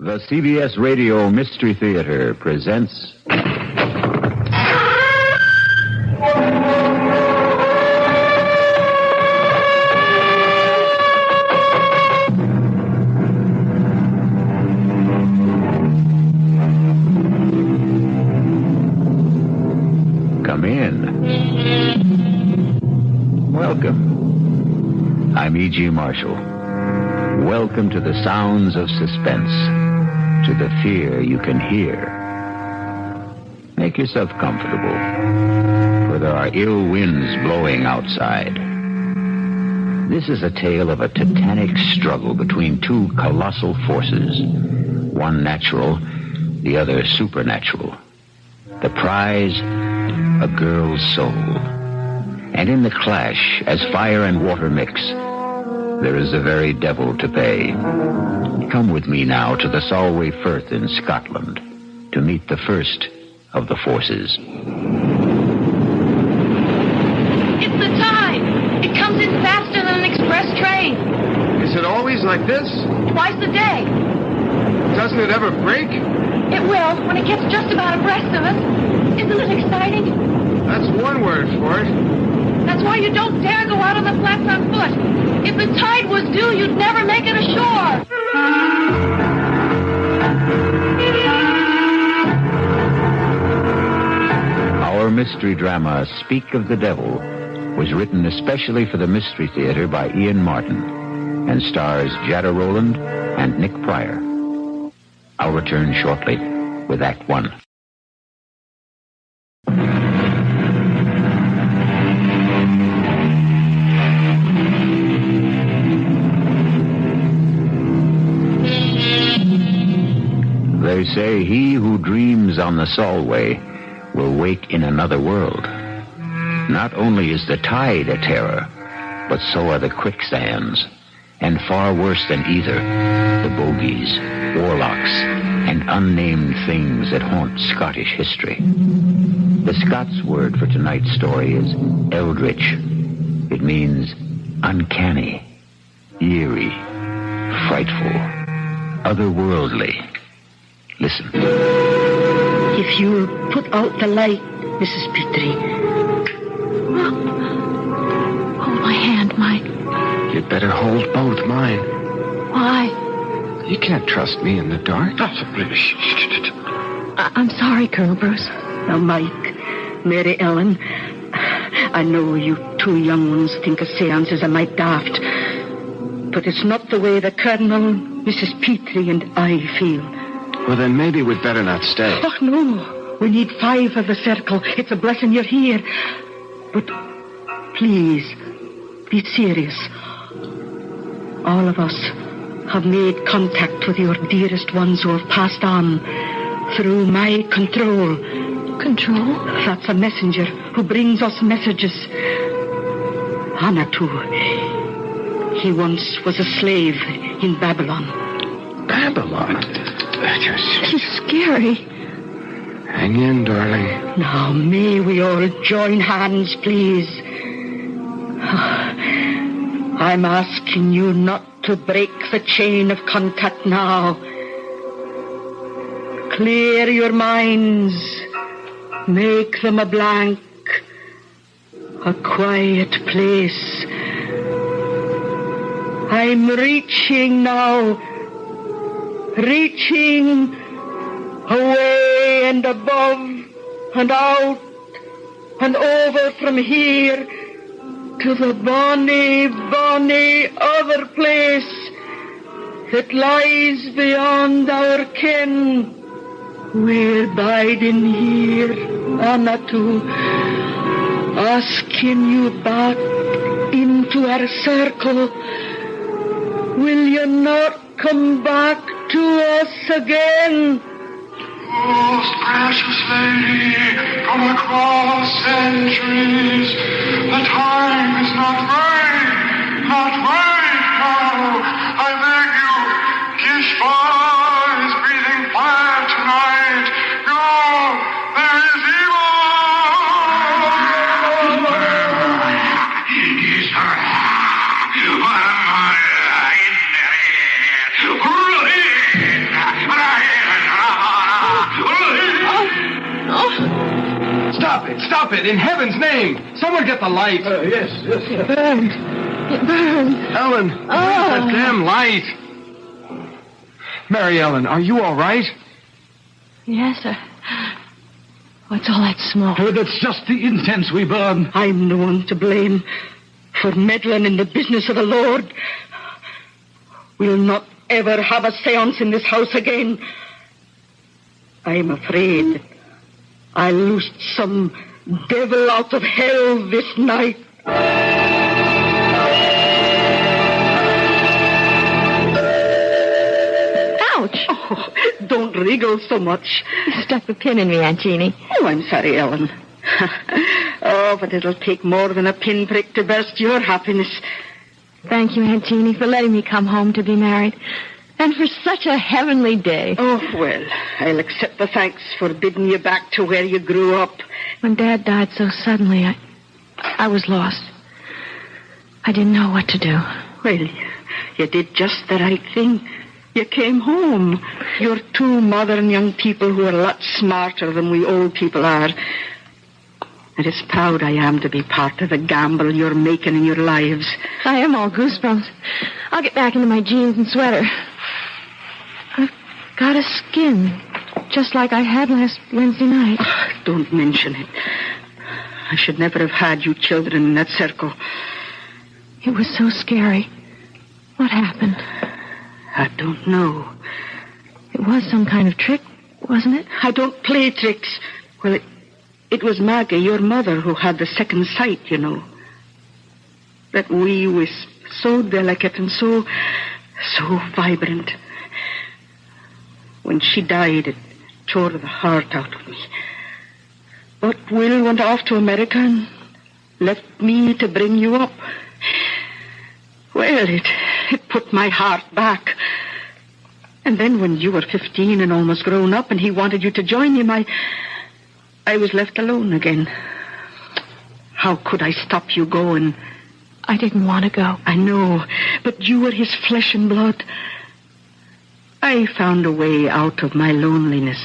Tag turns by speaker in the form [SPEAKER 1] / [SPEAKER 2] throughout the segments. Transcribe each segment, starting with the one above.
[SPEAKER 1] The CBS Radio Mystery Theater presents... Come in. Welcome. I'm E.G. Marshall. Welcome to the sounds of suspense. To the fear you can hear. Make yourself comfortable, for there are ill winds blowing outside. This is a tale of a titanic struggle between two colossal forces, one natural, the other supernatural. The prize, a girl's soul. And in the clash, as fire and water mix, there is the very devil to pay. Come with me now to the Solway Firth in Scotland to meet the first of the forces.
[SPEAKER 2] It's the tide. It comes in faster than an express train.
[SPEAKER 3] Is it always like this?
[SPEAKER 2] Twice a day.
[SPEAKER 3] Doesn't it ever break?
[SPEAKER 2] It will when it gets just about abreast of us. Isn't it exciting?
[SPEAKER 3] That's one word for it.
[SPEAKER 2] That's why you don't dare go out on the flats on foot. If the tide was due, you'd never make it ashore.
[SPEAKER 1] Our mystery drama, Speak of the Devil, was written especially for the Mystery Theater by Ian Martin and stars Jada, Rowland and Nick Pryor. I'll return shortly with Act One. They say he who dreams on the Solway will wake in another world. Not only is the tide a terror, but so are the quicksands, and far worse than either, the bogies, warlocks, and unnamed things that haunt Scottish history. The Scots word for tonight's story is eldritch. It means uncanny, eerie, frightful, otherworldly. Listen.
[SPEAKER 4] If you'll put out the light, Mrs. Petrie.
[SPEAKER 2] Hold my hand, Mike.
[SPEAKER 3] You'd better hold both mine.
[SPEAKER 2] Why?
[SPEAKER 3] You can't trust me in the dark.
[SPEAKER 2] I'm sorry, Colonel Bruce.
[SPEAKER 4] Now, Mike, Mary Ellen, I know you two young ones think a seance is a mite daft, but it's not the way the Colonel, Mrs. Petrie, and I feel.
[SPEAKER 3] Well, then maybe we'd better not stay.
[SPEAKER 4] Oh, no. We need 5 of the circle. It's a blessing you're here. But please, be serious. All of us have made contact with your dearest ones who have passed on through my control.
[SPEAKER 2] Control?
[SPEAKER 4] That's a messenger who brings us messages. Anatu. He once was a slave in Babylon.
[SPEAKER 3] Babylon?
[SPEAKER 2] He's scary.
[SPEAKER 3] Hang in, darling.
[SPEAKER 4] Now, may we all join hands, please? I'm asking you not to break the chain of contact now. Clear your minds. Make them a blank. A quiet place. I'm reaching now. Reaching away and above and out and over from here to the bonny, bonny other place that lies beyond our ken. We're biding here, Anatu, asking you back into our circle. Will you not come back to us again?
[SPEAKER 5] Most precious lady, from across centuries, the time is not right now. I beg you, Kishba is breathing fire tonight. Go, there is evil. What am I in there?
[SPEAKER 3] Stop it! Stop it! In heaven's name! Someone get the light!
[SPEAKER 6] Yes.
[SPEAKER 2] It burned. It burned.
[SPEAKER 3] Ellen! Where's that damn light? Mary Ellen, are you all right?
[SPEAKER 2] Yes, sir. What's all that smoke?
[SPEAKER 6] That's just the incense we burn.
[SPEAKER 4] I'm the one to blame for meddling in the business of the Lord. We'll not ever have a seance in this house again. I'm afraid I loosed some devil out of hell this night.
[SPEAKER 2] Ouch!
[SPEAKER 4] Oh, don't wriggle so much.
[SPEAKER 2] You stuck the pin in me, Aunt Jeannie.
[SPEAKER 4] Oh, I'm sorry, Ellen. Oh, but it'll take more than a pinprick to burst your happiness.
[SPEAKER 2] Thank you, Aunt Jeannie, for letting me come home to be married. And for such a heavenly day.
[SPEAKER 4] Oh, well, I'll accept the thanks for bidding you back to where you grew up.
[SPEAKER 2] When Dad died so suddenly, I was lost. I didn't know what to do.
[SPEAKER 4] Well, you did just the right thing. You came home. You're two modern young people who are a lot smarter than we old people are. And as proud I am to be part of the gamble you're making in your lives.
[SPEAKER 2] I am all goosebumps. I'll get back into my jeans and sweater. I've got a skin, just like I had last Wednesday night.
[SPEAKER 4] Oh, don't mention it. I should never have had you children in that circle.
[SPEAKER 2] It was so scary. What happened?
[SPEAKER 4] I don't know.
[SPEAKER 2] It was some kind of trick, wasn't it?
[SPEAKER 4] I don't play tricks. Well, it was Maggie, your mother, who had the second sight, you know. That wee wisp, so delicate and so vibrant. When she died, it tore the heart out of me. But Will went off to America and left me to bring you up. Well, it put my heart back. And then when you were 15 and almost grown up and he wanted you to join him, I was left alone again. How could I stop you going?
[SPEAKER 2] I didn't want to go.
[SPEAKER 4] I know, but you were his flesh and blood. I found a way out of my loneliness.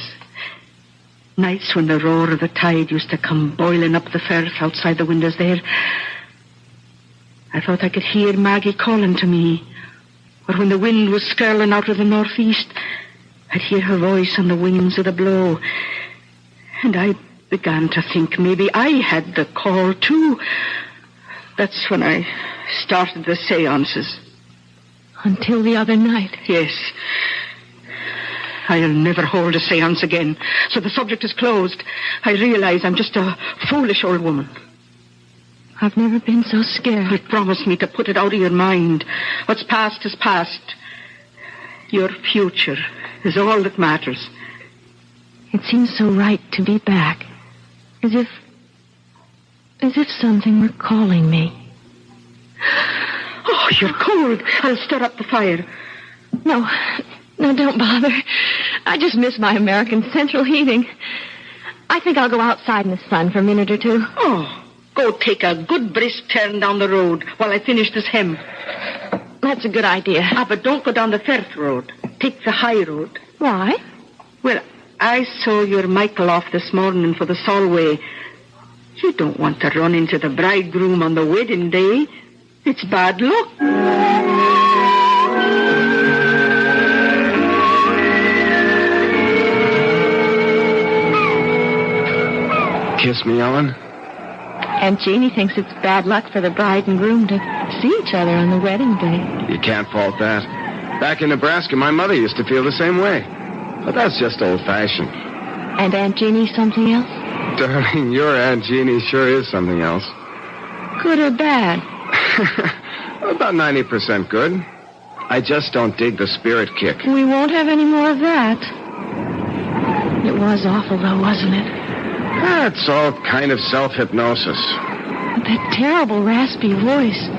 [SPEAKER 4] Nights when the roar of the tide used to come boiling up the firth outside the windows there, I thought I could hear Maggie calling to me. Or when the wind was skirling out of the northeast, I'd hear her voice on the wings of the blow. And I began to think maybe I had the call, too. That's when I started the seances.
[SPEAKER 2] Until the other night.
[SPEAKER 4] Yes. I'll never hold a seance again, so the subject is closed. I realize I'm just a foolish old woman.
[SPEAKER 2] I've never been so scared.
[SPEAKER 4] But promise me to put it out of your mind. What's past is past. Your future is all that matters.
[SPEAKER 2] It seems so right to be back. As if something were calling me.
[SPEAKER 4] Oh, you're cold. I'll stir up the fire.
[SPEAKER 2] No, don't bother. I just miss my American central heating. I think I'll go outside in the sun for a minute or two.
[SPEAKER 4] Oh, go take a good brisk turn down the road while I finish this hem.
[SPEAKER 2] That's a good idea.
[SPEAKER 4] But don't go down the Firth road. Take the high road.
[SPEAKER 2] Why?
[SPEAKER 4] Well, I saw your Michael off this morning for the Solway. You don't want to run into the bridegroom on the wedding day. It's bad luck.
[SPEAKER 3] Kiss me, Ellen.
[SPEAKER 2] Aunt Jeannie thinks it's bad luck for the bride and groom to see each other on the wedding day.
[SPEAKER 3] You can't fault that. Back in Nebraska, my mother used to feel the same way. But that's just old-fashioned.
[SPEAKER 2] And Aunt Jeannie something else?
[SPEAKER 3] Darling, your Aunt Jeannie sure is something else.
[SPEAKER 2] Good or bad?
[SPEAKER 3] About 90% good. I just don't dig the spirit kick.
[SPEAKER 2] We won't have any more of that. It was awful, though, wasn't it?
[SPEAKER 3] That's all kind of self-hypnosis.
[SPEAKER 2] That terrible raspy voice.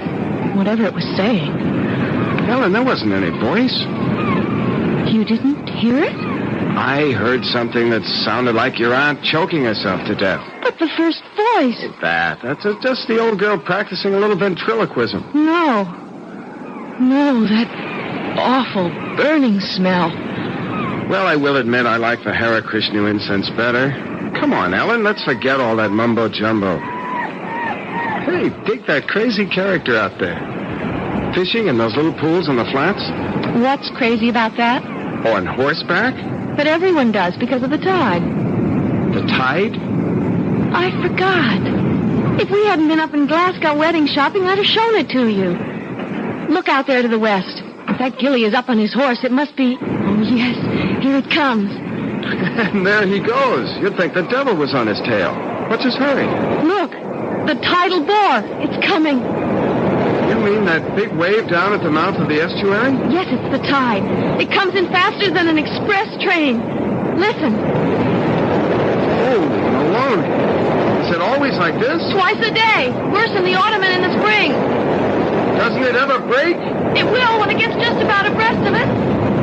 [SPEAKER 2] Whatever it was saying.
[SPEAKER 3] Ellen, there wasn't any voice.
[SPEAKER 2] You didn't hear it?
[SPEAKER 3] I heard something that sounded like your aunt choking herself to death.
[SPEAKER 2] But the first voice.
[SPEAKER 3] That's just the old girl practicing a little ventriloquism.
[SPEAKER 2] No, that awful burning smell.
[SPEAKER 3] Well, I will admit I like the Hare Krishna incense better. Come on, Ellen, let's forget all that mumbo-jumbo. Hey, dig that crazy character out there. Fishing in those little pools on the flats?
[SPEAKER 2] What's crazy about that?
[SPEAKER 3] On horseback?
[SPEAKER 2] But everyone does because of the tide.
[SPEAKER 3] The tide?
[SPEAKER 2] I forgot. If we hadn't been up in Glasgow wedding shopping, I'd have shown it to you. Look out there to the west. If that Gilly is up on his horse, it must be... Oh, yes, here it comes.
[SPEAKER 3] And there he goes. You'd think the devil was on his tail. What's his hurry?
[SPEAKER 2] Look, the tidal bore. It's coming.
[SPEAKER 3] You mean that big wave down at the mouth of the estuary?
[SPEAKER 2] Yes, it's the tide. It comes in faster than an express train. Listen.
[SPEAKER 3] Holy Maloney. Is it always like this?
[SPEAKER 2] Twice a day. Worse in the autumn and in the spring.
[SPEAKER 3] Doesn't it ever break?
[SPEAKER 2] It will when it gets just about abreast of it.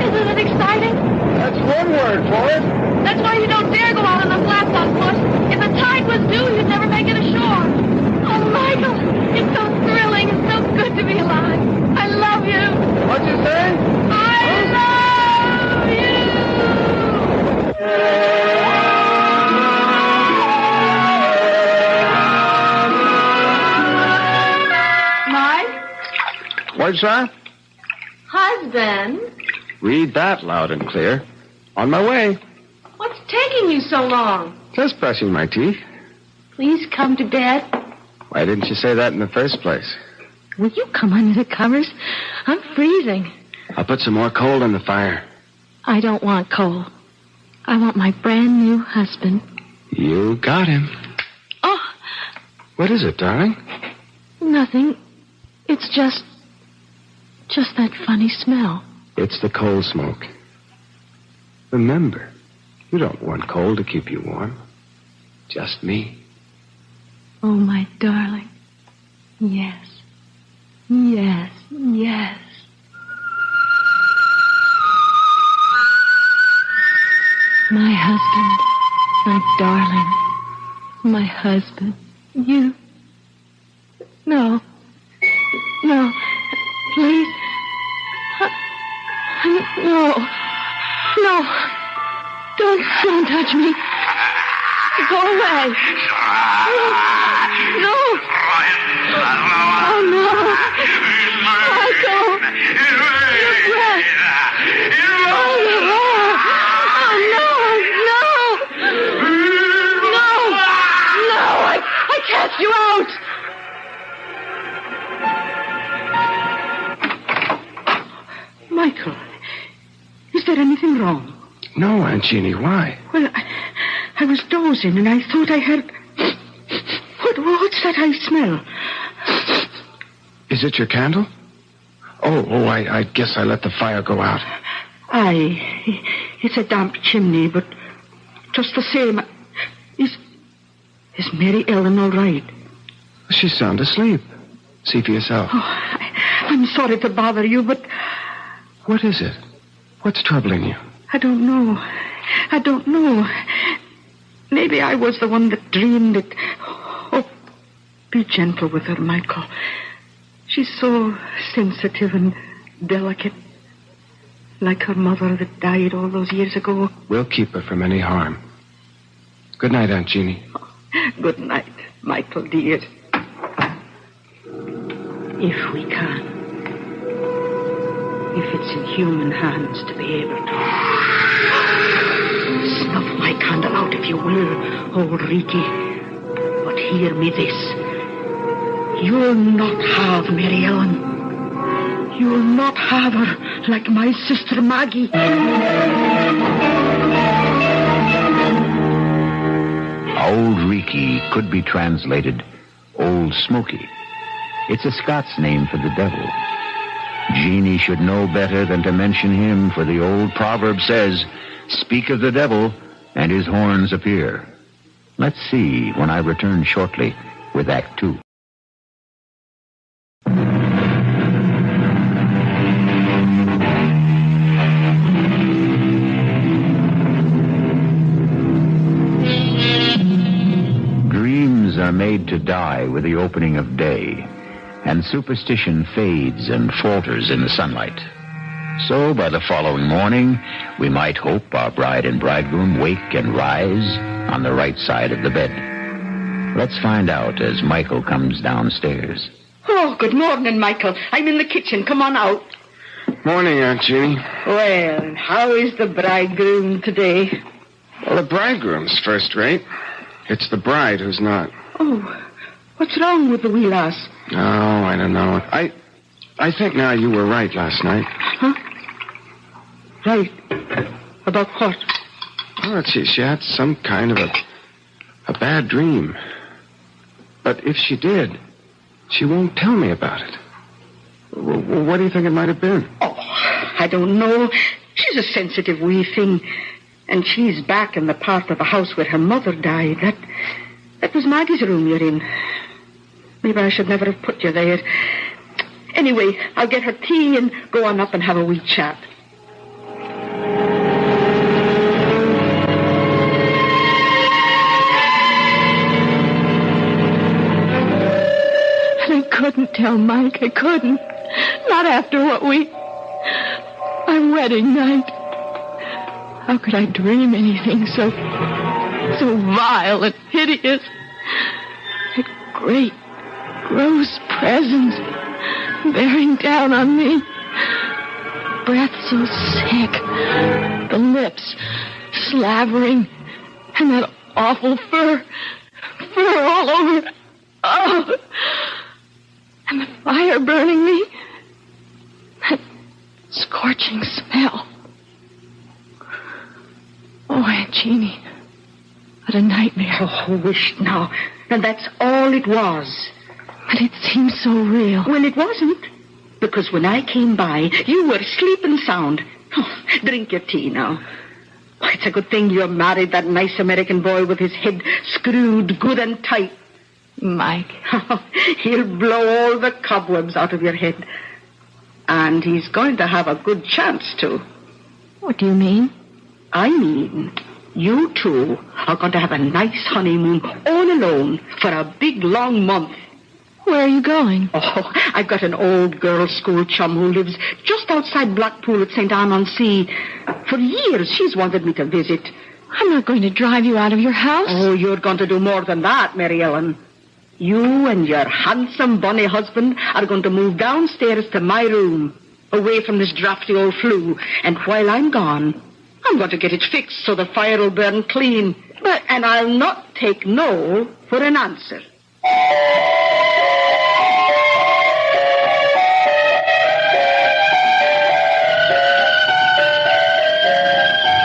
[SPEAKER 2] Isn't it exciting?
[SPEAKER 3] That's one word for it.
[SPEAKER 2] That's why you don't dare go out on the flats on foot. If the tide was due, you'd never make it ashore. Oh, Michael, it's so thrilling and so good to be alive. I love you.
[SPEAKER 3] What'd you say?
[SPEAKER 2] I love you. Mike?
[SPEAKER 3] What's that?
[SPEAKER 2] Husband?
[SPEAKER 3] Read that loud and clear. On my way.
[SPEAKER 2] What's taking you so long?
[SPEAKER 3] Just brushing my teeth.
[SPEAKER 2] Please come to bed.
[SPEAKER 3] Why didn't you say that in the first place?
[SPEAKER 2] Will you come under the covers? I'm freezing.
[SPEAKER 3] I'll put some more coal in the fire.
[SPEAKER 2] I don't want coal. I want my brand new husband.
[SPEAKER 3] You got him.
[SPEAKER 2] Oh,
[SPEAKER 3] What is it, darling?
[SPEAKER 2] nothing. It's just that funny smell.
[SPEAKER 3] It's the coal smoke. Remember, you don't want coal to keep you warm. Just me.
[SPEAKER 2] Oh, my darling. Yes. Yes, yes. My husband. My darling. My husband. You. No. No. Please. No. No. Don't touch me. Go away. No. Oh, no. Michael. Your breath. Oh, no. Oh, no. No. No. I cast you out.
[SPEAKER 4] Michael, is there anything wrong?
[SPEAKER 3] No, Aunt Jeannie, why?
[SPEAKER 4] Well, I was dozing and I thought I heard... What's that I smell?
[SPEAKER 3] Is it your candle? Oh, I guess I let the fire go out.
[SPEAKER 4] Aye, it's a damp chimney, but just the same... Is Mary Ellen all right?
[SPEAKER 3] She's sound asleep. See for yourself.
[SPEAKER 4] Oh, I'm sorry to bother you, but...
[SPEAKER 3] What is it? What's troubling you?
[SPEAKER 4] I don't know. Maybe I was the one that dreamed it. Oh, be gentle with her, Michael. She's so sensitive and delicate. Like her mother that died all those years ago.
[SPEAKER 3] We'll keep her from any harm. Good night, Aunt Jeannie.
[SPEAKER 4] Good night, Michael, dear. If we can. If it's in human hands to be able to. Snuff my candle out, if you will, old Ricky. But hear me this. You'll not have Mary Ellen. You'll not have her like my sister Maggie.
[SPEAKER 1] Old Reekie could be translated Old Smoky. It's a Scots name for the devil. Jeannie should know better than to mention him, for the old proverb says, "Speak of the devil, and his horns appear." Let's see when I return shortly with Act 2. Dreams are made to die with the opening of day, and superstition fades and falters in the sunlight. So by the following morning, we might hope our bride and bridegroom wake and rise on the right side of the bed. Let's find out as Michael comes downstairs.
[SPEAKER 4] Oh, good morning, Michael. I'm in the kitchen. Come on out.
[SPEAKER 3] Morning, Aunt Jeannie.
[SPEAKER 4] Well, how is the bridegroom today?
[SPEAKER 3] Well, the bridegroom's first rate. It's the bride who's not.
[SPEAKER 4] Oh, what's wrong with the wee lass?
[SPEAKER 3] Oh, I don't know. I think now you were right last night.
[SPEAKER 4] Huh? Right. About what?
[SPEAKER 3] Oh, she had some kind of a bad dream. But if she did, she won't tell me about it. What do you think it might have been?
[SPEAKER 4] Oh, I don't know. She's a sensitive wee thing. And she's back in the part of the house where her mother died. That was Maggie's room you're in. Maybe I should never have put you there. Anyway, I'll get her tea and go on up and have a wee chat.
[SPEAKER 2] I couldn't tell Mike. I couldn't. Not after our wedding night. How could I dream anything so vile and hideous? That great, gross presence bearing down on me. Breath so sick. The lips slavering. And that awful fur all over. Oh! And the fire burning me. That scorching smell. Oh, Aunt Jeannie. What a nightmare.
[SPEAKER 4] Oh, wished now. And that's all it was.
[SPEAKER 2] But it seems so real.
[SPEAKER 4] Well, it wasn't. Because when I came by, you were sleeping sound. Oh, drink your tea now. Oh, it's a good thing you're married that nice American boy with his head screwed good and tight.
[SPEAKER 2] Mike.
[SPEAKER 4] He'll blow all the cobwebs out of your head. And he's going to have a good chance to.
[SPEAKER 2] What do you mean?
[SPEAKER 4] I mean, you two are going to have a nice honeymoon all alone for a big, long month.
[SPEAKER 2] Where are you going?
[SPEAKER 4] Oh, I've got an old girls' school chum who lives just outside Blackpool at St. Anne-on-Sea. For years, she's wanted me to visit.
[SPEAKER 2] I'm not going to drive you out of your house.
[SPEAKER 4] Oh, you're going to do more than that, Mary Ellen. You and your handsome bunny husband are going to move downstairs to my room, away from this drafty old flue. And while I'm gone, I'm going to get it fixed so the fire will burn clean. And I'll not take no for an answer.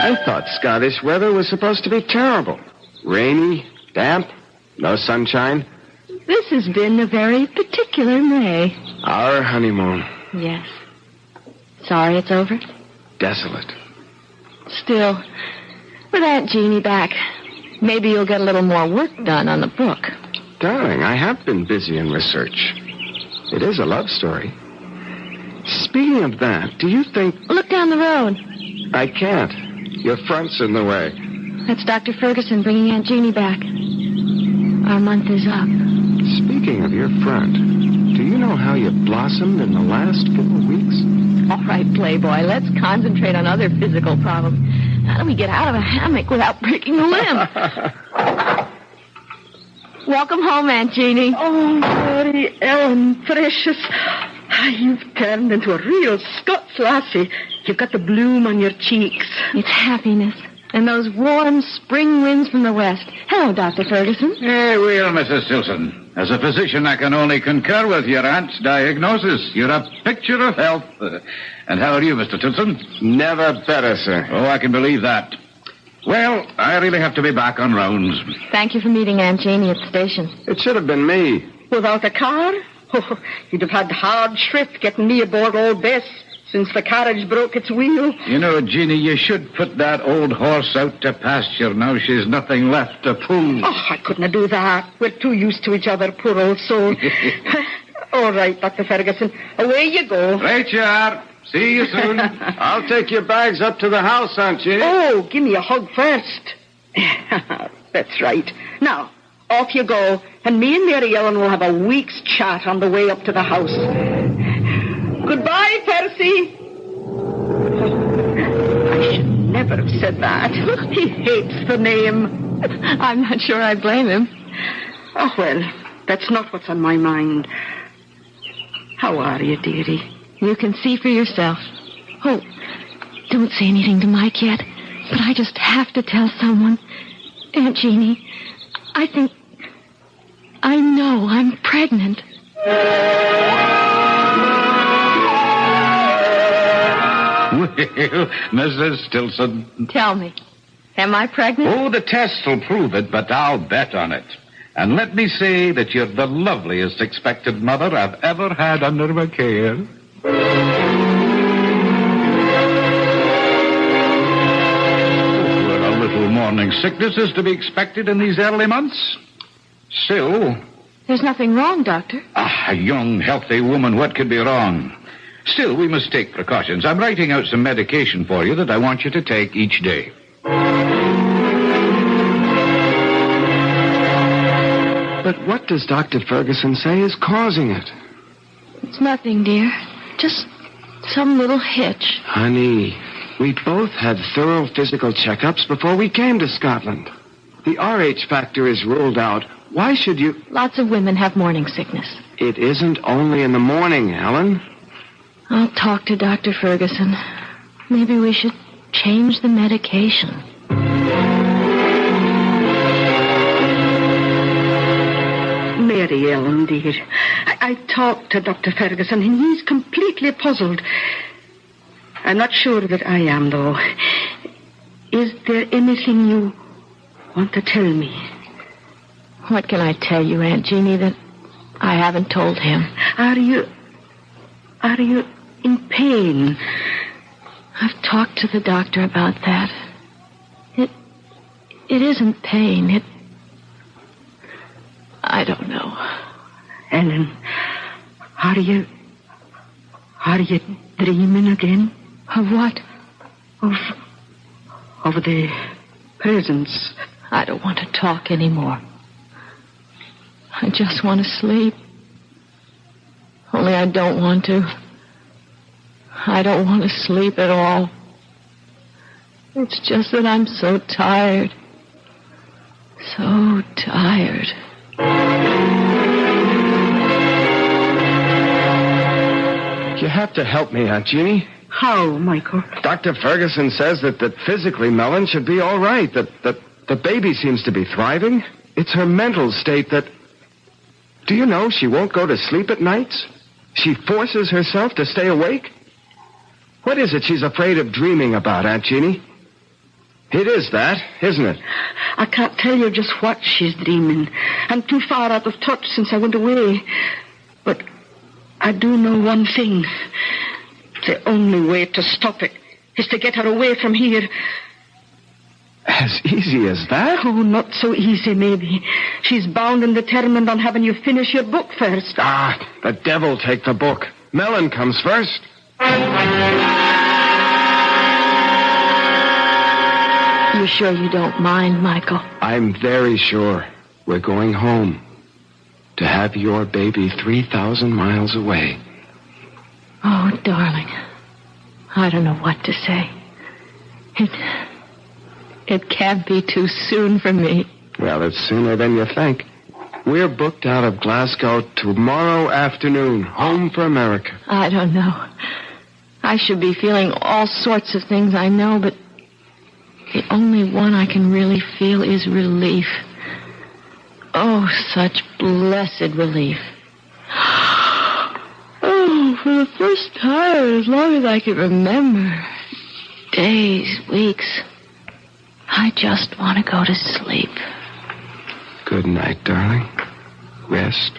[SPEAKER 3] I thought Scottish weather was supposed to be terrible. Rainy, damp, no sunshine.
[SPEAKER 2] This has been a very particular May.
[SPEAKER 3] Our honeymoon.
[SPEAKER 2] Yes. Sorry it's over?
[SPEAKER 3] Desolate.
[SPEAKER 2] Still, with Aunt Jeannie back, maybe you'll get a little more work done on the book.
[SPEAKER 3] Darling, I have been busy in research. It is a love story. Speaking of that, do you think...
[SPEAKER 2] Look down the road.
[SPEAKER 3] I can't. Your front's in the way.
[SPEAKER 2] That's Dr. Ferguson bringing Aunt Jeannie back. Our month is up.
[SPEAKER 3] Speaking of your front, do you know how you blossomed in the last 4 weeks?
[SPEAKER 2] All right, Playboy, let's concentrate on other physical problems. How do we get out of a hammock without breaking a limb? Welcome home, Aunt Jeannie.
[SPEAKER 4] Oh, Mary Ellen, precious. You've turned into a real Scots lassie. You've got the bloom on your cheeks.
[SPEAKER 2] It's happiness. And those warm spring winds from the west. Hello, Dr. Ferguson.
[SPEAKER 6] Well, Mrs. Tilson. As a physician, I can only concur with your aunt's diagnosis. You're a picture of health. And how are you, Mr. Tilson?
[SPEAKER 3] Never better, sir.
[SPEAKER 6] Oh, I can believe that. Well, I really have to be back on rounds.
[SPEAKER 2] Thank you for meeting Aunt Jeannie at the station.
[SPEAKER 3] It should have been me.
[SPEAKER 4] Without a car? Oh, you'd have had hard shrift getting me aboard Old Bess since the carriage broke its wheel.
[SPEAKER 6] You know, Jeannie, you should put that old horse out to pasture now she's nothing left to pull.
[SPEAKER 4] Oh, I couldn't do that. We're too used to each other, poor old soul. All right, Dr. Ferguson. Away you go.
[SPEAKER 6] Right you are. See you soon.
[SPEAKER 3] I'll take your bags up to the house, Aunt Jeannie.
[SPEAKER 4] Oh, give me a hug first. That's right. Now, off you go, and me and Mary Ellen will have a week's chat on the way up to the house. Goodbye, Percy. I should never have said that. He hates the name.
[SPEAKER 2] I'm not sure I blame him.
[SPEAKER 4] Oh, well, that's not what's on my mind. How are you, dearie?
[SPEAKER 2] You can see for yourself. Oh, don't say anything to Mike yet, but I just have to tell someone. Aunt Jeannie, I know I'm pregnant.
[SPEAKER 6] Well, Mrs. Stilson.
[SPEAKER 2] Tell me, am I pregnant?
[SPEAKER 6] Oh, the tests will prove it, but I'll bet on it. And let me say that you're the loveliest expected mother I've ever had under my care. Well, a little morning sickness is to be expected in these early months. Still...
[SPEAKER 2] There's nothing wrong, Doctor.
[SPEAKER 6] A young, healthy woman, what could be wrong? Still, we must take precautions. I'm writing out some medication for you that I want you to take each day.
[SPEAKER 3] But what does Dr. Ferguson say is causing it?
[SPEAKER 2] It's nothing, dear. Just some little hitch.
[SPEAKER 3] Honey, we both had thorough physical checkups before we came to Scotland. The RH factor is ruled out. Why should you...
[SPEAKER 2] Lots of women have morning sickness.
[SPEAKER 3] It isn't only in the morning, Ellen.
[SPEAKER 2] I'll talk to Dr. Ferguson. Maybe we should change the medication.
[SPEAKER 4] Mary Ellen, dear, I talked to Dr. Ferguson, and he's completely puzzled. I'm not sure that I am, though. Is there anything you want to tell me?
[SPEAKER 2] What can I tell you, Aunt Jeannie, that I haven't told him?
[SPEAKER 4] Are you in pain?
[SPEAKER 2] I've talked to the doctor about that. It isn't pain. I don't know.
[SPEAKER 4] Ellen, are you dreaming again?
[SPEAKER 2] Of what?
[SPEAKER 4] Of the presents.
[SPEAKER 2] I don't want to talk anymore. I just want to sleep. Only I don't want to. I don't want to sleep at all. It's just that I'm so tired. So tired.
[SPEAKER 3] You have to help me, Aunt Jeannie.
[SPEAKER 4] How, Michael?
[SPEAKER 3] Dr. Ferguson says that physically Mellon should be all right, that the baby seems to be thriving. It's her mental state that... Do you know she won't go to sleep at nights? She forces herself to stay awake? What is it she's afraid of dreaming about, Aunt Jeannie? It is that, isn't it?
[SPEAKER 4] I can't tell you just what she's dreaming. I'm too far out of touch since I went away. But I do know one thing. The only way to stop it is to get her away from here.
[SPEAKER 3] As easy as that?
[SPEAKER 4] Oh, not so easy, maybe. She's bound and determined on having you finish your book first.
[SPEAKER 3] The devil take the book. Mellon comes first.
[SPEAKER 2] You sure you don't mind, Michael?
[SPEAKER 3] I'm very sure. We're going home. To have your baby 3,000 miles away.
[SPEAKER 2] Oh, darling. I don't know what to say. It can't be too soon for me.
[SPEAKER 3] Well, it's sooner than you think. We're booked out of Glasgow tomorrow afternoon, home for America.
[SPEAKER 2] I don't know. I should be feeling all sorts of things, I know, but the only one I can really feel is relief. Oh, such blessed relief. Oh, for the first time, as long as I can remember. Days, weeks. I just want to go to sleep.
[SPEAKER 3] Good night, darling. Rest.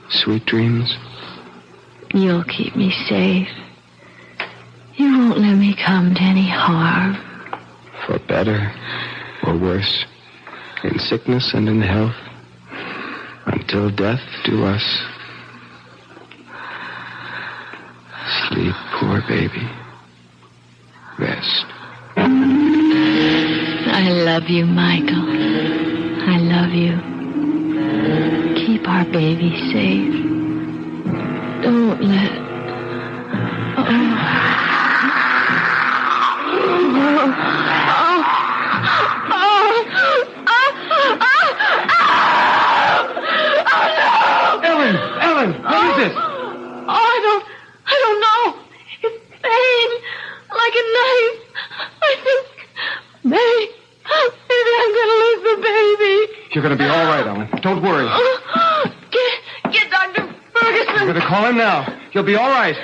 [SPEAKER 3] Sweet dreams.
[SPEAKER 2] You'll keep me safe. You won't let me come to any harm.
[SPEAKER 3] For better or worse, in sickness and in health, until death do us. Sleep, poor baby. Rest.
[SPEAKER 2] I love you, Michael. I love you. Keep our baby safe. Don't let...
[SPEAKER 3] You're going to be all right, Ellen. Don't worry.
[SPEAKER 2] Get Dr. Ferguson.
[SPEAKER 3] I'm going to call him now. You'll be all right.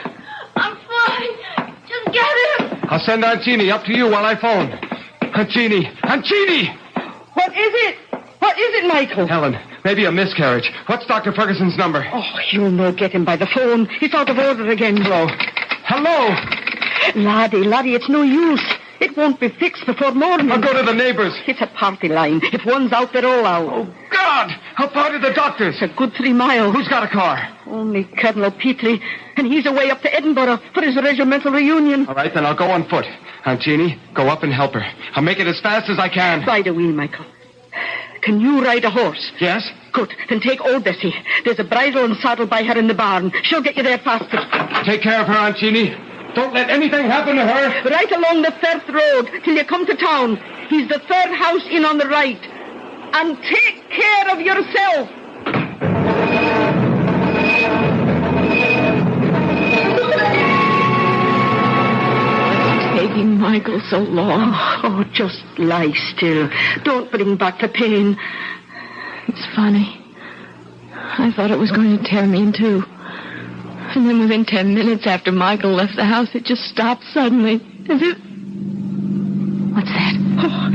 [SPEAKER 2] I'm fine. Just get him.
[SPEAKER 3] I'll send Aunt Jeannie up to you while I phone. Aunt Jeannie! Aunt Jeannie!
[SPEAKER 4] What is it? What is it, Michael?
[SPEAKER 3] Helen, maybe a miscarriage. What's Dr. Ferguson's number?
[SPEAKER 4] Oh, you'll no get him by the phone. He's out of order again.
[SPEAKER 3] Hello? Hello?
[SPEAKER 4] Laddie, it's no use. It won't be fixed before morning.
[SPEAKER 3] I'll go to the neighbors.
[SPEAKER 4] It's a party line. If one's out, they're all out.
[SPEAKER 3] Oh, God! How far are the doctors?
[SPEAKER 4] It's a good 3 miles.
[SPEAKER 3] Who's got a car?
[SPEAKER 4] Only Colonel Peatley, and he's away up to Edinburgh for his regimental reunion.
[SPEAKER 3] All right, then I'll go on foot. Aunt Jeannie, go up and help her. I'll make it as fast as I can.
[SPEAKER 4] By the wheel, Michael. Can you ride a horse?
[SPEAKER 3] Yes?
[SPEAKER 4] Good. Then take old Bessie. There's a bridle and saddle by her in the barn. She'll get you there faster.
[SPEAKER 3] Take care of her, Aunt Jeannie. Don't let anything happen to her.
[SPEAKER 4] Right along the Firth Road till you come to town. He's the third house in on the right. And take care of yourself.
[SPEAKER 2] What's taking Michael so long?
[SPEAKER 4] Oh, just lie still. Don't bring back the pain.
[SPEAKER 2] It's funny. I thought it was going to tear me in two. And then within 10 minutes after Michael left the house, it just stopped suddenly. As if... What's that?
[SPEAKER 4] Oh,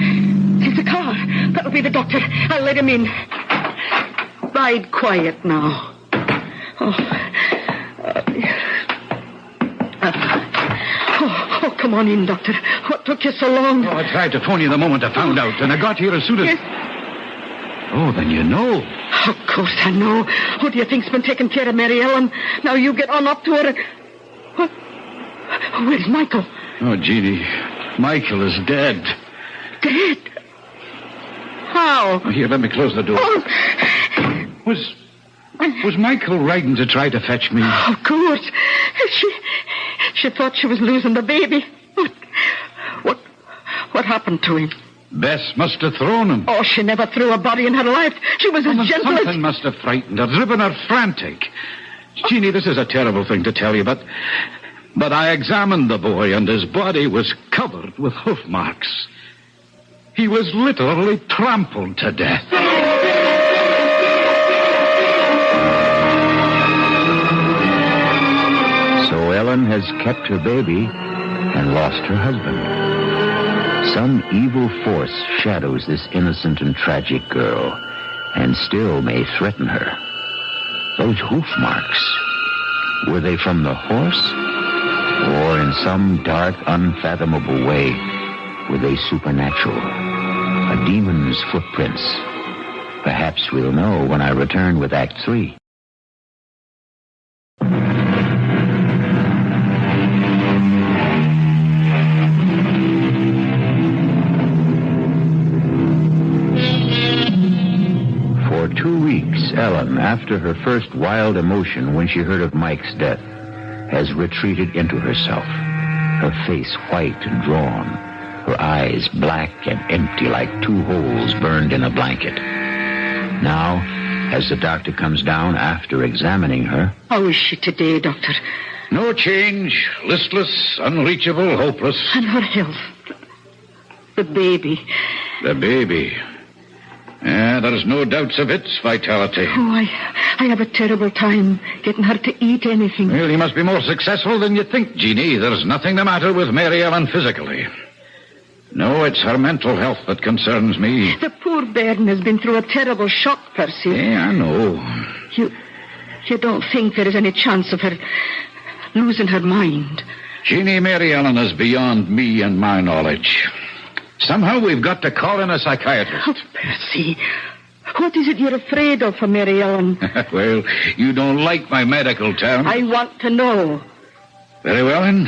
[SPEAKER 4] it's a car. That'll be the doctor. I'll let him in. Ride quiet now. Oh, come on in, Doctor. What took you so long?
[SPEAKER 6] Oh, I tried to phone you the moment I found out, and I got here as soon as...
[SPEAKER 4] Yes.
[SPEAKER 6] Oh, then you know.
[SPEAKER 4] Of course I know. Who do you think's been taking care of Mary Ellen? Now you get on up to her. What? Where's Michael?
[SPEAKER 6] Oh, Jeannie, Michael is dead.
[SPEAKER 4] Dead? How?
[SPEAKER 6] Oh, here, let me close the door.
[SPEAKER 4] Oh.
[SPEAKER 6] Was Michael riding to try to fetch me?
[SPEAKER 4] Of course. She thought she was losing the baby. What happened to him?
[SPEAKER 6] Bess must have thrown him.
[SPEAKER 4] Oh, she never threw a body in her life. She was as gentle as...
[SPEAKER 6] Something must have frightened her, driven her frantic. Jeannie, this is a terrible thing to tell you, but I examined the boy, and his body was covered with hoof marks. He was literally trampled to death.
[SPEAKER 1] So Ellen has kept her baby and lost her husband. Some evil force shadows this innocent and tragic girl, and still may threaten her. Those hoof marks, were they from the horse? Or in some dark, unfathomable way, were they supernatural? A demon's footprints? Perhaps we'll know when I return with Act 3. For 2 weeks, Ellen, after her first wild emotion when she heard of Mike's death, has retreated into herself, her face white and drawn, her eyes black and empty like 2 holes burned in a blanket. Now, as the doctor comes down after examining her...
[SPEAKER 4] How is she today, Doctor?
[SPEAKER 6] No change. Listless, unreachable, hopeless.
[SPEAKER 4] And her health. The baby.
[SPEAKER 6] The baby. There's no doubts of its vitality.
[SPEAKER 4] Oh, I have a terrible time getting her to eat anything.
[SPEAKER 6] Well, you must be more successful than you think, Jeannie. There's nothing the matter with Mary Ellen physically. No, it's her mental health that concerns me.
[SPEAKER 4] The poor bairn has been through a terrible shock, Percy.
[SPEAKER 6] Yeah, I know.
[SPEAKER 4] You don't think there is any chance of her losing her mind?
[SPEAKER 6] Jeannie, Mary Ellen is beyond me and my knowledge. Somehow we've got to call in a psychiatrist.
[SPEAKER 4] Oh, Percy, what is it you're afraid of for Mary Ellen?
[SPEAKER 6] Well, you don't like my medical term.
[SPEAKER 4] I want to know.
[SPEAKER 6] Very well, then.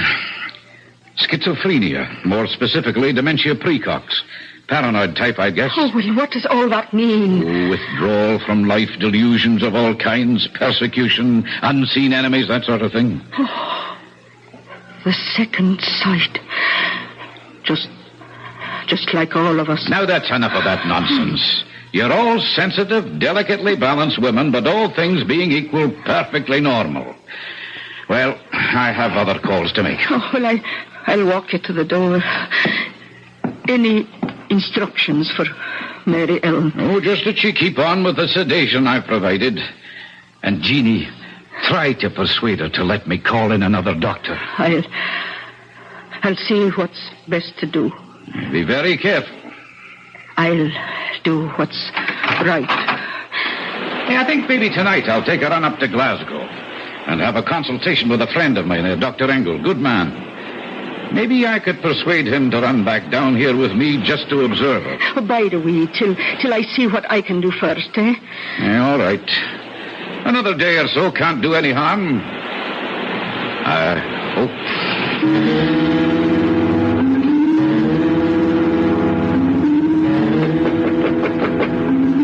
[SPEAKER 6] Schizophrenia, more specifically dementia precox. Paranoid type, I guess.
[SPEAKER 4] Oh, well, what does all that mean?
[SPEAKER 6] Withdrawal from life, delusions of all kinds, persecution, unseen enemies, that sort of thing.
[SPEAKER 4] Oh, the second sight. Just like all of us.
[SPEAKER 6] Now that's enough of that nonsense. You're all sensitive, delicately balanced women, but all things being equal, perfectly normal. Well, I have other calls to make.
[SPEAKER 4] Oh, well, I'll walk you to the door. Any instructions for Mary Ellen.
[SPEAKER 6] Oh, just that she keep on with the sedation I provided. And Jeannie, try to persuade her to let me call in another doctor.
[SPEAKER 4] I'll see what's best to do.
[SPEAKER 6] Be very careful.
[SPEAKER 4] I'll do what's right.
[SPEAKER 6] Hey, I think maybe tonight I'll take a run up to Glasgow and have a consultation with a friend of mine, Dr. Engel. Good man. Maybe I could persuade him to run back down here with me just to observe her.
[SPEAKER 4] Oh, bide a wee till I see what I can do first, eh?
[SPEAKER 6] Yeah, all right. Another day or so can't do any harm. I hope.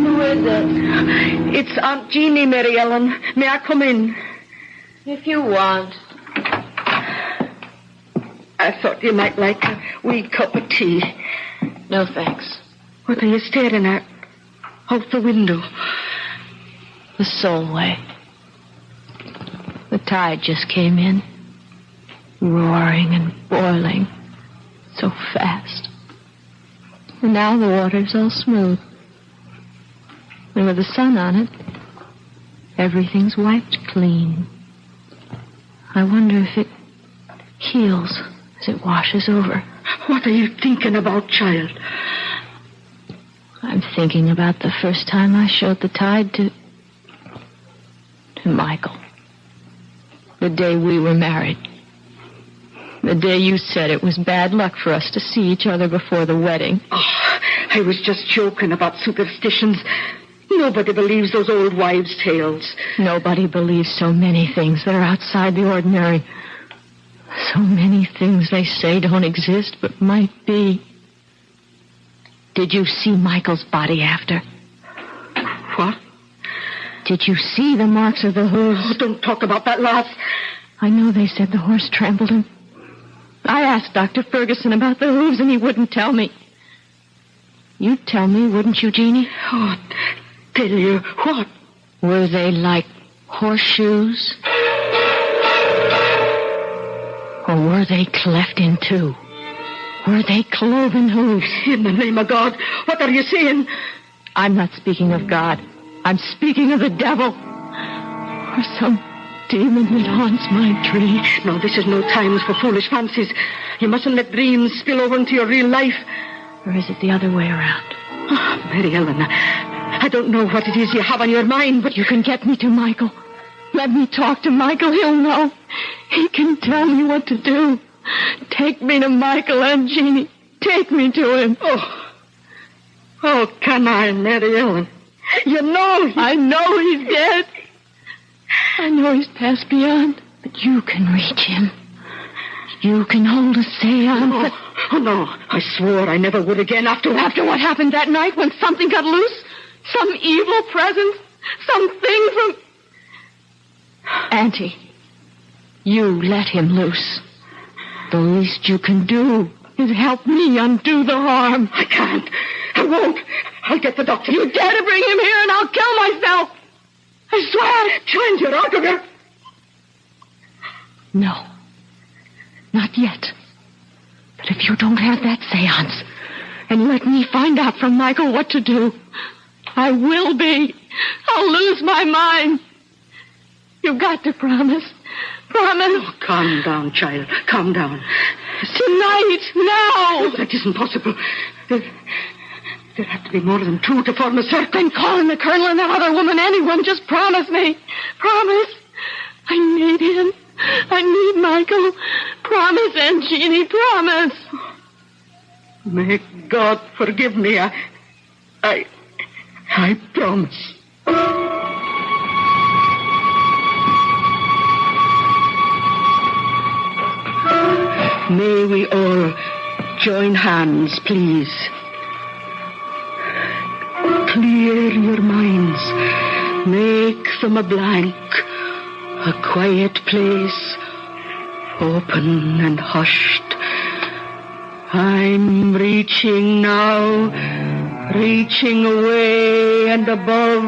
[SPEAKER 2] Who is it?
[SPEAKER 4] It's Aunt Jeannie, Mary Ellen. May I come in?
[SPEAKER 2] If you want.
[SPEAKER 4] I thought you might like a wee cup of tea.
[SPEAKER 2] No, thanks.
[SPEAKER 4] What are you staring at? Out the window.
[SPEAKER 2] The Solway. The tide just came in. Roaring and boiling. So fast. And now the water's all smooth. And with the sun on it, everything's wiped clean. I wonder if it heals as it washes over.
[SPEAKER 4] What are you thinking about, child?
[SPEAKER 2] I'm thinking about the first time I showed the tide to Michael. The day we were married. The day you said it was bad luck for us to see each other before the wedding.
[SPEAKER 4] Oh, I was just joking about superstitions. Nobody believes those old wives' tales.
[SPEAKER 2] Nobody believes so many things that are outside the ordinary. So many things they say don't exist but might be. Did you see Michael's body after?
[SPEAKER 4] What?
[SPEAKER 2] Did you see the marks of the hooves?
[SPEAKER 4] Oh, don't talk about that, lass.
[SPEAKER 2] I know they said the horse trampled him. I asked Dr. Ferguson about the hooves and he wouldn't tell me. You'd tell me, wouldn't you, Jeannie?
[SPEAKER 4] Oh, tell you what?
[SPEAKER 2] Were they like horseshoes? Or were they cleft in two? Were they cloven hooves?
[SPEAKER 4] In the name of God, what are you saying?
[SPEAKER 2] I'm not speaking of God. I'm speaking of the devil. Or some demon that haunts my dreams.
[SPEAKER 4] No, this is no time for foolish fancies. You mustn't let dreams spill over into your real life.
[SPEAKER 2] Or is it the other way around?
[SPEAKER 4] Oh, Mary Ellen, I don't know what it is you have on your mind, but
[SPEAKER 2] you can get me to Michael. Let me talk to Michael. He'll know. He can tell me what to do. Take me to Michael, Aunt Jeannie. Take me to him.
[SPEAKER 4] Oh, come on, Mary Ellen. You know
[SPEAKER 2] I know he's dead. I know he's passed beyond. But you can reach him. You can hold a seance.
[SPEAKER 4] Oh, no. I swore I never would again after
[SPEAKER 2] what happened that night when something got loose? Some evil presence? Something from... Auntie, you let him loose. The least you can do is help me undo the harm.
[SPEAKER 4] I can't. I won't. I'll get the doctor.
[SPEAKER 2] You dare to bring him here and I'll kill myself. I swear.
[SPEAKER 4] Child, you're out of here.
[SPEAKER 2] No. Not yet. But if you don't have that seance and let me find out from Michael what to do, I will be. I'll lose my mind. You've got to promise. Promise.
[SPEAKER 4] Oh, calm down, child. Calm down.
[SPEAKER 2] Tonight. Now.
[SPEAKER 4] Oh, that isn't possible. There have to be more than two to form a circle.
[SPEAKER 2] Then call in the colonel and that other woman, anyone. Just promise me. Promise. I need him. I need Michael. Promise, Aunt Jeannie, promise.
[SPEAKER 4] May God forgive me. I promise. May we all join hands, please. Clear your minds. Make them a blank. A quiet place, open and hushed. I'm reaching now, reaching away and above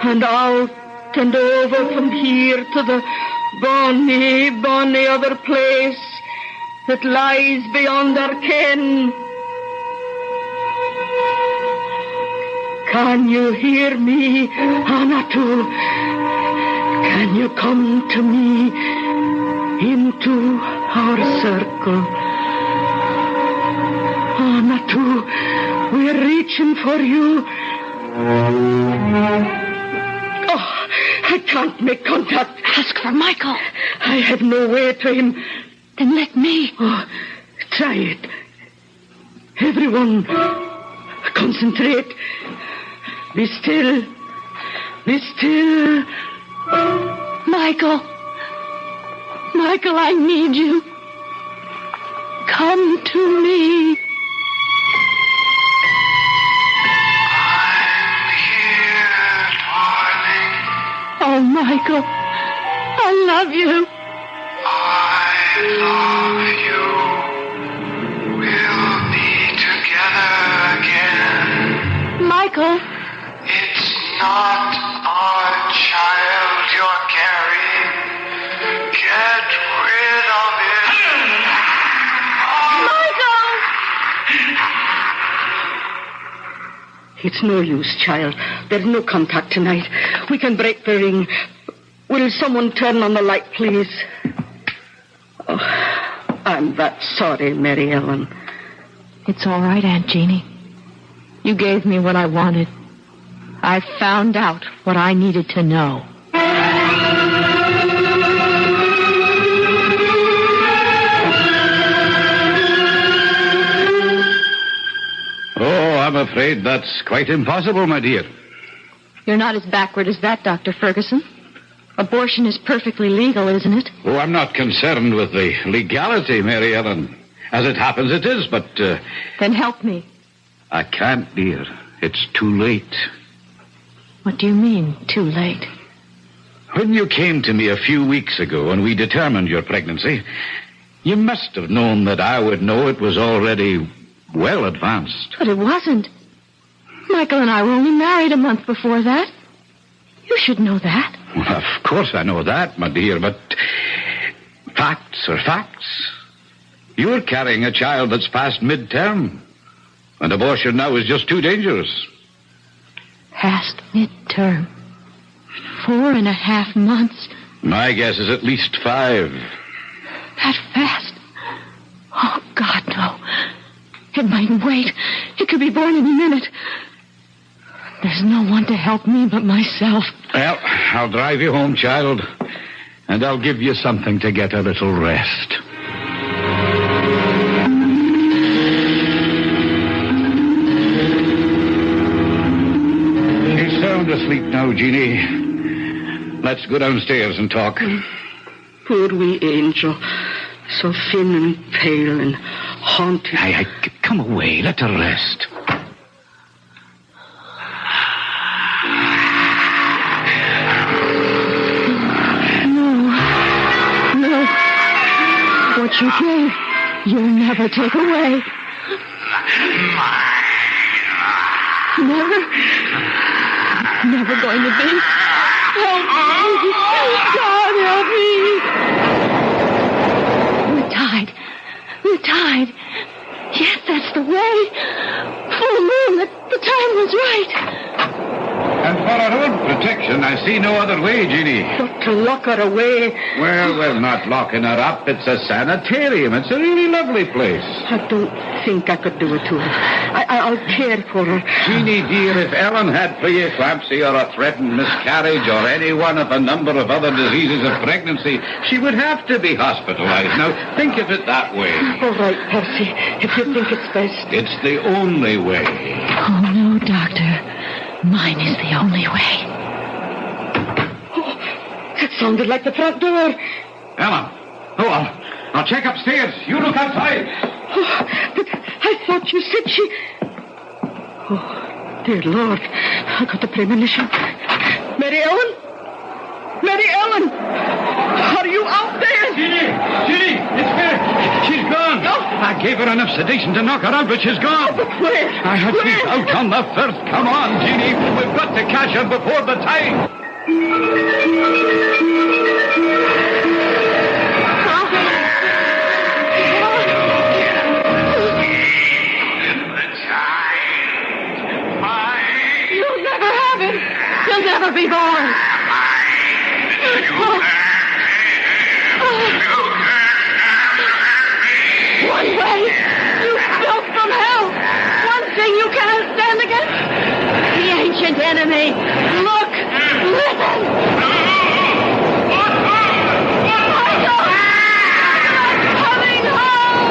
[SPEAKER 4] and out and over from here to the bonny, bonny other place that lies beyond our ken. Can you hear me, Anatu? Can you come to me into our circle? Anatu, we're reaching for you. Oh, I can't make contact.
[SPEAKER 2] Ask for Michael.
[SPEAKER 4] I have no way to him.
[SPEAKER 2] Then let me.
[SPEAKER 4] Oh, try it. Everyone, concentrate. Be still. Be still.
[SPEAKER 2] Michael. Michael, I need you. Come to me.
[SPEAKER 5] I'm here, darling.
[SPEAKER 2] Oh, Michael, I love you.
[SPEAKER 5] I love you. We'll be together again.
[SPEAKER 2] Michael.
[SPEAKER 5] It's not our child you're carrying. Get rid of it.
[SPEAKER 2] Michael!
[SPEAKER 4] It's no use, child. There's no contact tonight. We can break the ring. Will someone turn on the light, please? Oh, I'm that sorry, Mary Ellen.
[SPEAKER 2] It's all right, Aunt Jeannie. You gave me what I wanted. I found out what I needed to know.
[SPEAKER 6] Oh, I'm afraid that's quite impossible, my dear.
[SPEAKER 2] You're not as backward as that, Dr. Ferguson. Abortion is perfectly legal, isn't it?
[SPEAKER 6] Oh, I'm not concerned with the legality, Mary Ellen. As it happens, it is, but...
[SPEAKER 2] Then help me.
[SPEAKER 6] I can't, dear. It's too late.
[SPEAKER 2] What do you mean, too late?
[SPEAKER 6] When you came to me a few weeks ago and we determined your pregnancy, you must have known that I would know it was already well advanced.
[SPEAKER 2] But it wasn't. Michael and I were only married a month before that. You should know that.
[SPEAKER 6] Well, of course I know that, my dear, but facts are facts. You're carrying a child that's past midterm, and abortion now is just too dangerous.
[SPEAKER 2] Past midterm. 4.5 months.
[SPEAKER 6] My guess is at least 5.
[SPEAKER 2] That fast? Oh, God, no. It mightn't wait. It could be born any minute. There's no one to help me but myself.
[SPEAKER 6] Well, I'll drive you home, child, and I'll give you something to get a little rest. She's sound asleep now, Jeannie. Let's go downstairs and talk.
[SPEAKER 4] Poor wee angel. So thin and pale and haunted.
[SPEAKER 6] Come away. Let her rest.
[SPEAKER 2] No. What you gave, you'll never take away. Never going to be. Help me. God, help me. We're tied. Yes, that's the way. Full moon, the time was right.
[SPEAKER 6] And for our own protection, I see no other way, Jeannie.
[SPEAKER 4] But to lock her away.
[SPEAKER 6] Well, we're not locking her up. It's a sanitarium. It's a really lovely place.
[SPEAKER 4] I don't think I could do it to her. I'll care for her.
[SPEAKER 6] Jeannie, dear, if Ellen had preeclampsia or a threatened miscarriage or any one of a number of other diseases of pregnancy, she would have to be hospitalized. Now, think of it that way.
[SPEAKER 4] All right, Percy, if you think it's best.
[SPEAKER 6] It's the only way.
[SPEAKER 2] Oh, no, Doctor. Mine is the only way.
[SPEAKER 4] Oh, that sounded like the front door.
[SPEAKER 6] Ellen. Oh, I'll check upstairs. You look outside.
[SPEAKER 4] Oh, but I thought you said she... Oh, dear Lord. I got the premonition. Mary Ellen? Mary Ellen! Are you out there?
[SPEAKER 6] Jeannie, it's her. She's gone.
[SPEAKER 4] No.
[SPEAKER 6] I gave her enough sedation to knock her out, but she's gone.
[SPEAKER 4] But where?
[SPEAKER 6] I had she's out on the first. Come on, Jeannie. We've got to catch her before the time.
[SPEAKER 2] be born. One way, you built from hell. One thing you can't stand against. The ancient enemy. Look, listen. Michael! Coming home!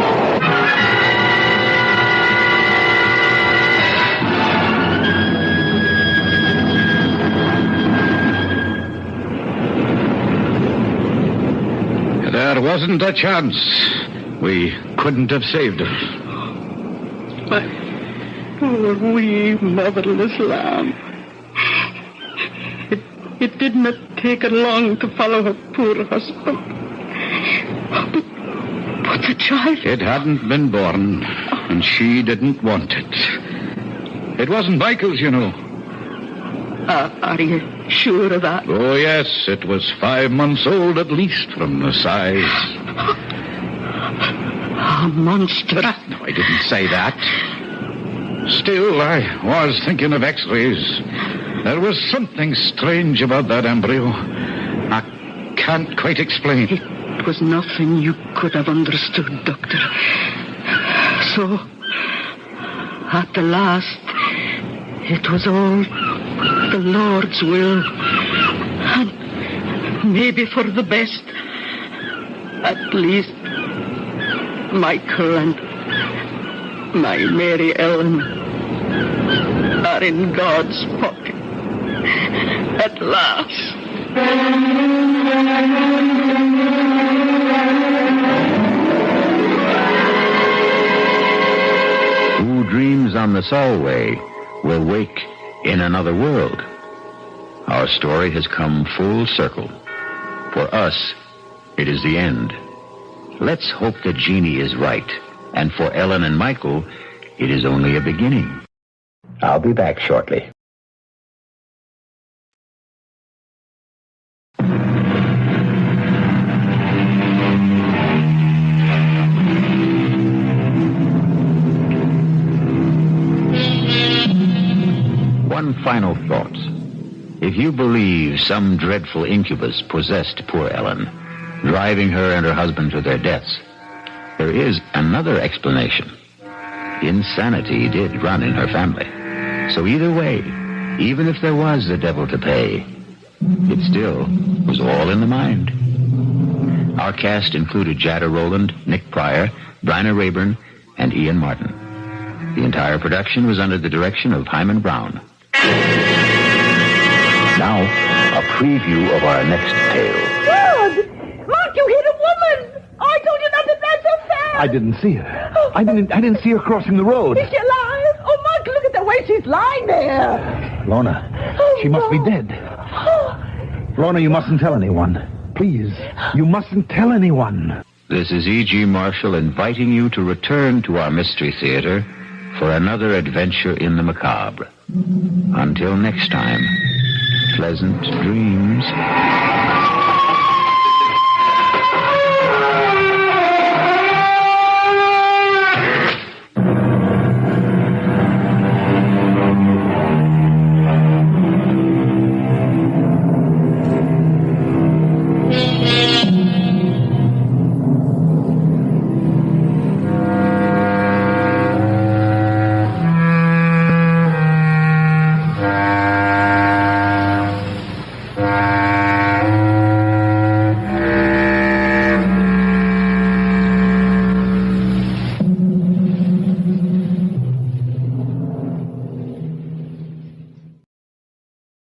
[SPEAKER 6] There wasn't a chance. We couldn't have saved her.
[SPEAKER 4] My poor wee motherless lamb. It did not take her long to follow her poor husband. But the child...
[SPEAKER 6] It hadn't been born, and she didn't want it. It wasn't Michael's, you know.
[SPEAKER 4] Are you sure of that?
[SPEAKER 6] Oh, yes, it was 5 months old at least from the size.
[SPEAKER 4] A monster.
[SPEAKER 6] No, I didn't say that. Still, I was thinking of x-rays. There was something strange about that embryo. I can't quite explain.
[SPEAKER 4] It was nothing you could have understood, Doctor. So, at the last, it was all the Lord's will. And maybe for the best. At least, Michael and my Mary Ellen are in God's pocket. At last.
[SPEAKER 1] Who dreams on the Solway will wake in another world. Our story has come full circle. For us, it is the end. Let's hope that Jeannie is right. And for Ellen and Michael, it is only a beginning. I'll be back shortly. One final thought. If you believe some dreadful incubus possessed poor Ellen, driving her and her husband to their deaths, there is another explanation. Insanity did run in her family. So either way, even if there was the devil to pay, it still was all in the mind. Our cast included Jada, Rowland, Nick Pryor, Bryna, Raeburn, and Ian Martin. The entire production was under the direction of Himan Brown. Now, a preview of our next tale.
[SPEAKER 2] God! Mark, you hit a woman! I told you not to drive so fast!
[SPEAKER 7] I didn't see her. I didn't see her crossing the road.
[SPEAKER 2] Is she alive? Oh, Mark, look at the way she's lying there!
[SPEAKER 7] Lorna, she must be dead. Lorna, you mustn't tell anyone. Please, you mustn't tell anyone.
[SPEAKER 1] This is E.G. Marshall inviting you to return to our Mystery Theater for another adventure in the macabre. Until next time, pleasant dreams.